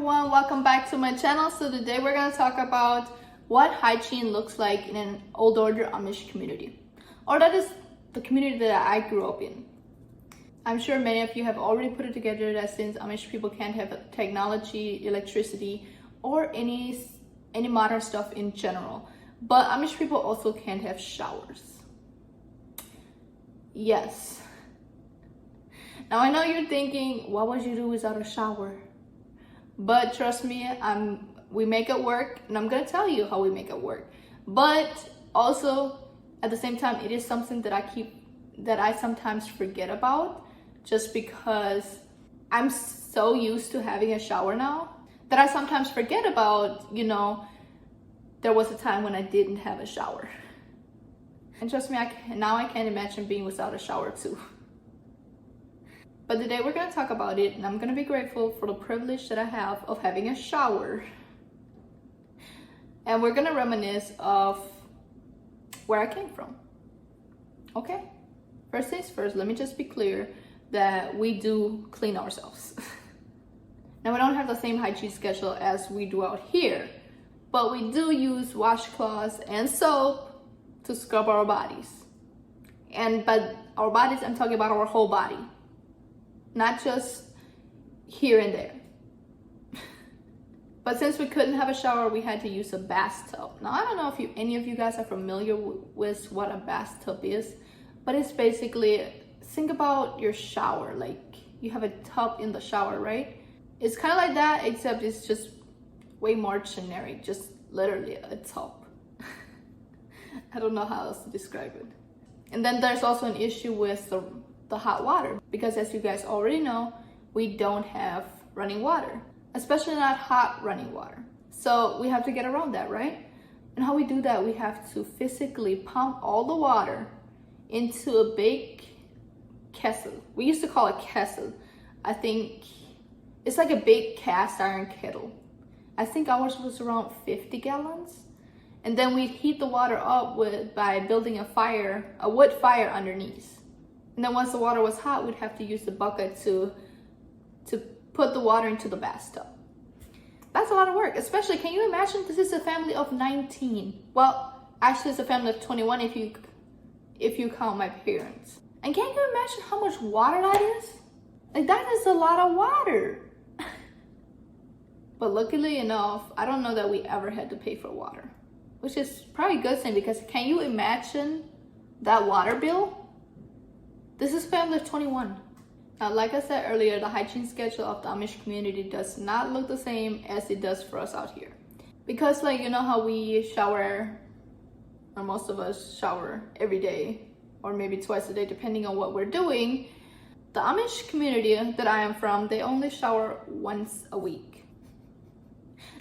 everyone, welcome back to my channel. So today we're going to talk about what hygiene looks like in an old order Amish community, or that is the community that I grew up in. I'm sure many of you have already put it together that since Amish people can't have technology, electricity, or any modern stuff in general, but Amish people also can't have showers. Yes. Now I know you're thinking, what would you do without a shower? But trust me, we make it work, and I'm gonna tell you how we make it work. But also, at the same time, it is something that I sometimes forget about, just because I'm so used to having a shower now that I sometimes forget about, there was a time when I didn't have a shower. And trust me, now I can't imagine being without a shower too. But today we're going to talk about it, and I'm going to be grateful for the privilege that I have of having a shower. And we're going to reminisce of where I came from. Okay? First things first, let me just be clear that we do clean ourselves. Now, we don't have the same hygiene schedule as we do out here, but we do use washcloths and soap to scrub our bodies. But our bodies, I'm talking about our whole body. Not just here and there. But since we couldn't have a shower, we had to use a bathtub. Now, I don't know if any of you guys are familiar with what a bathtub is, but it's basically, think about your shower. Like, you have a tub in the shower, right? It's kind of like that, except it's just way more generic, just literally a tub. I don't know how else to describe it. And then there's also an issue with the hot water, because as you guys already know, we don't have running water, especially not hot running water. So we have to get around that, right? And how we do that, we have to physically pump all the water into a big kettle. We used to call it kettle. I think it's like a big cast iron kettle. I think ours was around 50 gallons. And then we'd heat the water up by building a wood fire underneath. And then once the water was hot, we'd have to use the bucket to put the water into the bathtub. That's a lot of work, especially, can you imagine, this is a family of 19. Well, actually it's a family of 21 if you count my parents. And can you imagine how much water that is? Like, that is a lot of water. But luckily enough, I don't know that we ever had to pay for water, which is probably a good thing, because can you imagine that water bill? This is family of 21. Now, like I said earlier, the hygiene schedule of the Amish community does not look the same as it does for us out here. Because, like, you know how we shower, or most of us shower every day, or maybe twice a day, depending on what we're doing. The Amish community that I am from, they only shower once a week.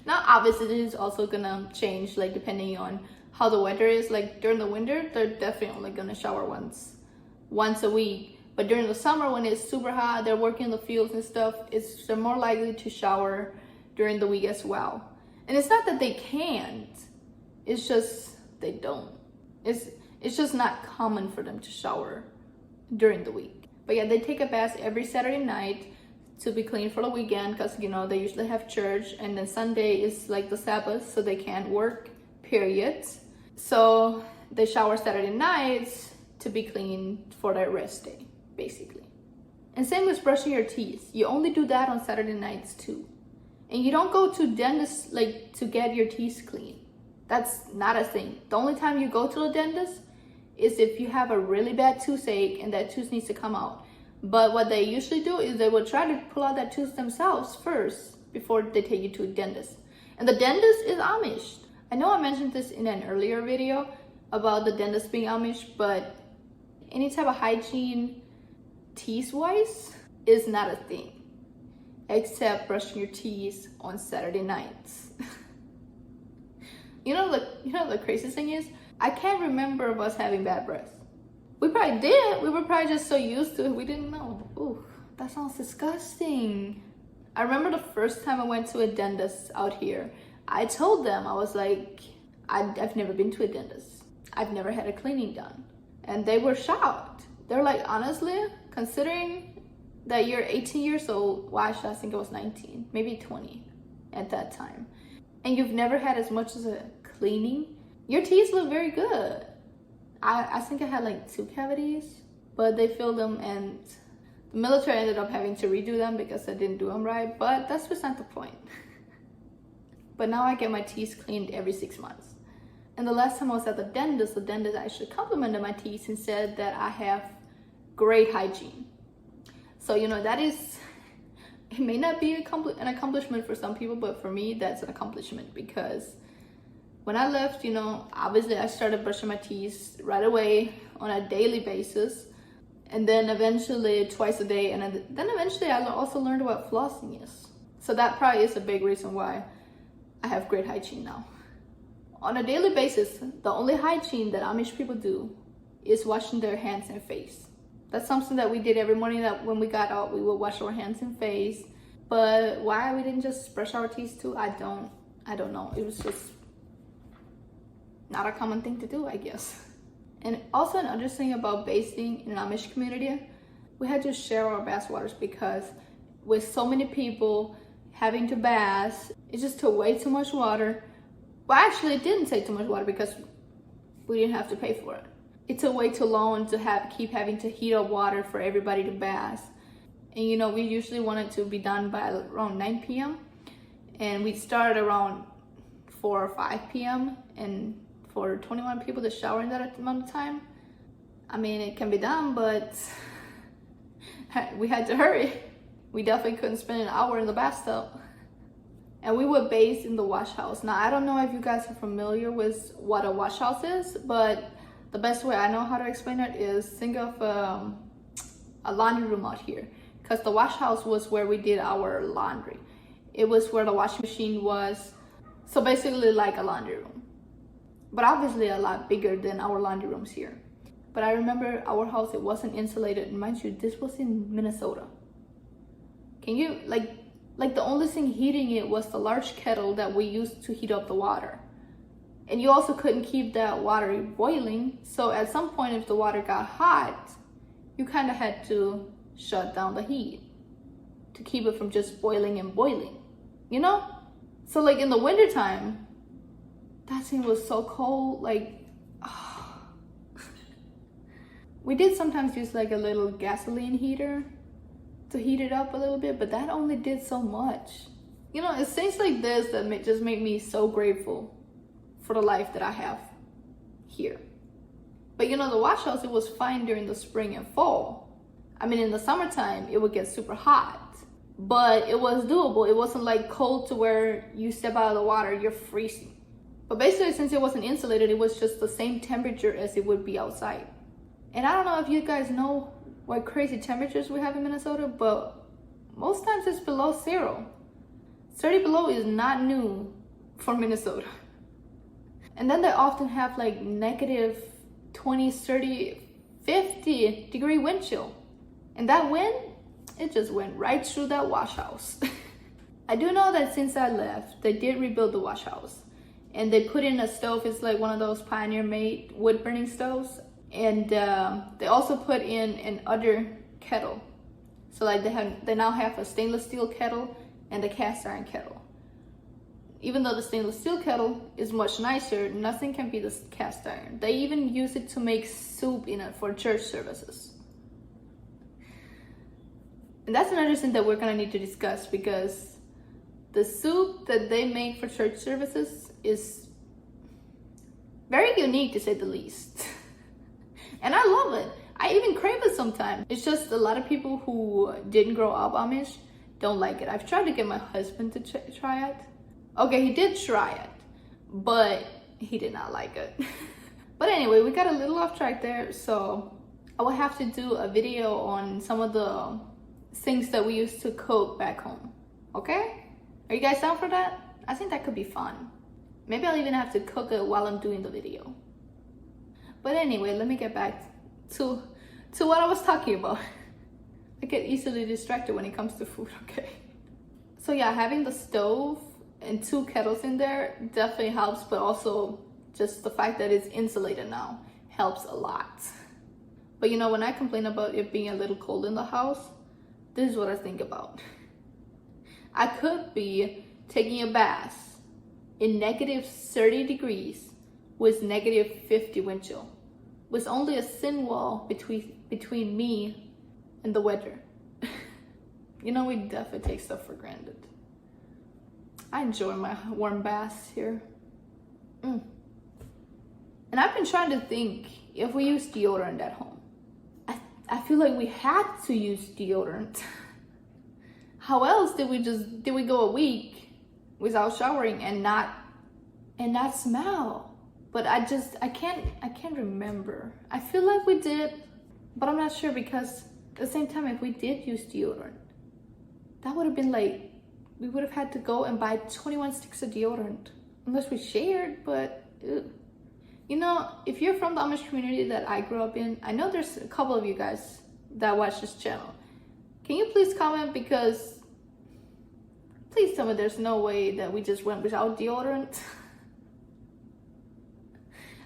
Now, obviously, this is also gonna change, like, depending on how the weather is. Like, during the winter, they're definitely only gonna shower once a week. But during the summer, when it's super hot, they're working in the fields and stuff, they're more likely to shower during the week as well. And it's not that they can't, it's just they don't. It's just not common for them to shower during the week. But yeah, they take a bath every Saturday night to be clean for the weekend, because they usually have church, and then Sunday is like the Sabbath, so they can't work, period. So they shower Saturday nights to be clean for their rest day, basically. And same with brushing your teeth. You only do that on Saturday nights too. And you don't go to dentist like to get your teeth clean. That's not a thing. The only time you go to the dentist is if you have a really bad toothache and that tooth needs to come out. But what they usually do is they will try to pull out that tooth themselves first before they take you to a dentist. And the dentist is Amish. I know I mentioned this in an earlier video about the dentist being Amish, but any type of hygiene teeth-wise is not a thing, except brushing your teeth on Saturday nights. The craziest thing is, I can't remember of us having bad breath. We probably did. We were probably just so used to it, we didn't know. Ooh, that sounds disgusting. I remember the first time I went to a dentist out here, I told them, I was like, I've never been to a dentist. I've never had a cleaning done. And they were shocked. They're like, honestly, considering that you're 18 years old, well, actually, I think I was 19, maybe 20. at that time, and you've never had as much as a cleaning, your teeth look very good. I think I had like 2 cavities, but they filled them, and the military ended up having to redo them because I didn't do them right, but that's beside the point. But now I get my teeth cleaned every 6 months. And the last time I was at the dentist actually complimented my teeth and said that I have great hygiene. So, you know, that is, it may not be an accomplishment for some people, but for me, that's an accomplishment, because when I left, you know, obviously I started brushing my teeth right away on a daily basis. And then eventually twice a day. And then eventually I also learned what flossing is. So that probably is a big reason why I have great hygiene now. On a daily basis, the only hygiene that Amish people do is washing their hands and face. That's something that we did every morning, that when we got out, we would wash our hands and face. But why we didn't just brush our teeth too, I don't know. It was just not a common thing to do, I guess. And also another thing about basing in an Amish community, we had to share our bath waters, because with so many people having to bath, it just took way too much water. Well, actually it didn't take too much water because we didn't have to pay for it. It took way too long to keep having to heat up water for everybody to bath. And you know, we usually wanted to be done by around 9 p.m. and we started around 4 or 5 p.m. and for 21 people to shower in that amount of time, I mean, it can be done, but we had to hurry. We definitely couldn't spend an hour in the bathtub. And we would bathe in the wash house. Now, I don't know if you guys are familiar with what a wash house is, but the best way I know how to explain it is think of a laundry room out here. Because the wash house was where we did our laundry. It was where the washing machine was. So basically like a laundry room. But obviously a lot bigger than our laundry rooms here. But I remember our house, it wasn't insulated. And mind you, this was in Minnesota. Can you, like the only thing heating it was the large kettle that we used to heat up the water. And you also couldn't keep that water boiling. So at some point, if the water got hot, you kind of had to shut down the heat to keep it from just boiling and boiling, you know? So like in the wintertime, that thing was so cold, like, oh. We did sometimes use like a little gasoline heater to heat it up a little bit, but that only did so much. You know, it's things like this that just make me so grateful for the life that I have here. But you know, the wash house, it was fine during the spring and fall. I mean, in the summertime, it would get super hot, but it was doable. It wasn't like cold to where you step out of the water, you're freezing. But basically, since it wasn't insulated, it was just the same temperature as it would be outside. And I don't know if you guys know what crazy temperatures we have in Minnesota, but most times it's below 0. 30 below is not new for Minnesota. And then they often have like negative 20, 30, 50 degree wind chill. And that wind, it just went right through that wash house. I do know that since I left, they did rebuild the wash house. And they put in a stove. It's like one of those Pioneer-made wood burning stoves. And they also put in an other kettle. So like they now have a stainless steel kettle and a cast iron kettle. Even though the stainless steel kettle is much nicer, nothing can beat the cast iron. They even use it to make soup in it for church services. And that's another thing that we're gonna need to discuss, because the soup that they make for church services is very unique, to say the least. And I love it. I even crave it sometimes. It's just a lot of people who didn't grow up Amish don't like it. I've tried to get my husband to try it. Okay, he did try it, but he did not like it. But anyway, we got a little off track there, so I will have to do a video on some of the things that we used to cook back home. Okay? Are you guys down for that? I think that could be fun. Maybe I'll even have to cook it while I'm doing the video. But anyway, let me get back to what I was talking about. I get easily distracted when it comes to food, okay? So yeah, having the stove and 2 kettles in there definitely helps, but also just the fact that it's insulated now helps a lot. But you know, when I complain about it being a little cold in the house, this is what I think about. I could be taking a bath in negative 30 degrees with negative 50 wind chill, with only a thin wall between me and the weather. You know, we definitely take stuff for granted. I enjoy my warm baths here. And I've been trying to think if we use deodorant at home. I feel like we had to use deodorant. How else did we go a week without showering and not smell? But I can't remember. I feel like we did, but I'm not sure, because at the same time, if we did use deodorant, that would have been like, we would have had to go and buy 21 sticks of deodorant, unless we shared. But you know, if you're from the Amish community that I grew up in, I know there's a couple of you guys that watch this channel. Can you please comment? Because please tell me there's no way that we just went without deodorant.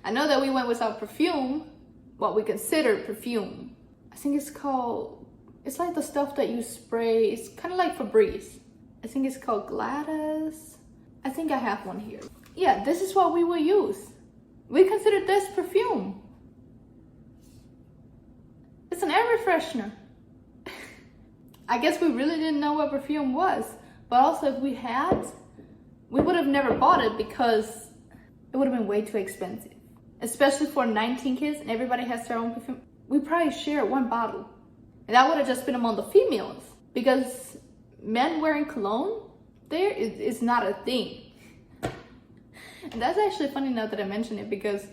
I know that we went without perfume, what we consider perfume. I think it's like the stuff that you spray. It's kind of like Febreze. I think it's called Gladys. I think I have one here. Yeah, this is what we will use. We consider this perfume. It's an air freshener. I guess we really didn't know what perfume was. But also, if we had, we would have never bought it, because it would have been way too expensive. Especially for 19 kids and everybody has their own perfume. We probably share one bottle. And that would have just been among the females. Because men wearing cologne there is not a thing. And that's actually funny now that I mention it, because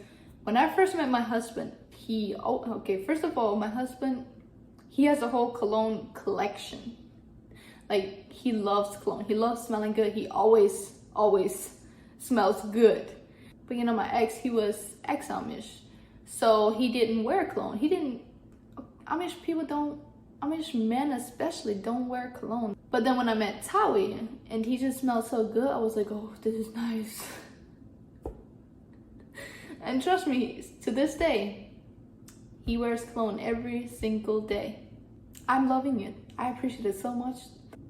when I first met my husband, first of all, my husband, he has a whole cologne collection. Like, he loves cologne. He loves smelling good. He always smells good. But you know, my ex, he was ex-Amish. So he didn't wear cologne. Amish men especially don't wear cologne. But then when I met Tawi and he just smelled so good, I was like, oh, this is nice. And trust me, to this day, he wears cologne every single day. I'm loving it. I appreciate it so much.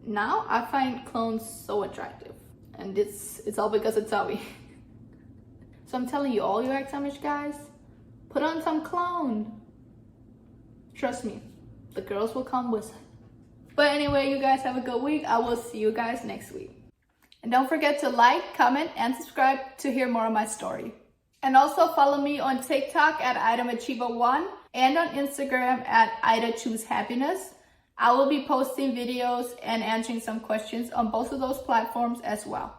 Now I find cologne so attractive, and it's all because of Tawi. So I'm telling you, all you ex-Amish guys, put on some cologne. Trust me, the girls will come with it. But anyway, you guys have a good week. I will see you guys next week. And don't forget to like, comment, and subscribe to hear more of my story. And also follow me on TikTok at IdaMachiva1 and on Instagram at IdaChooseHappiness. I will be posting videos and answering some questions on both of those platforms as well.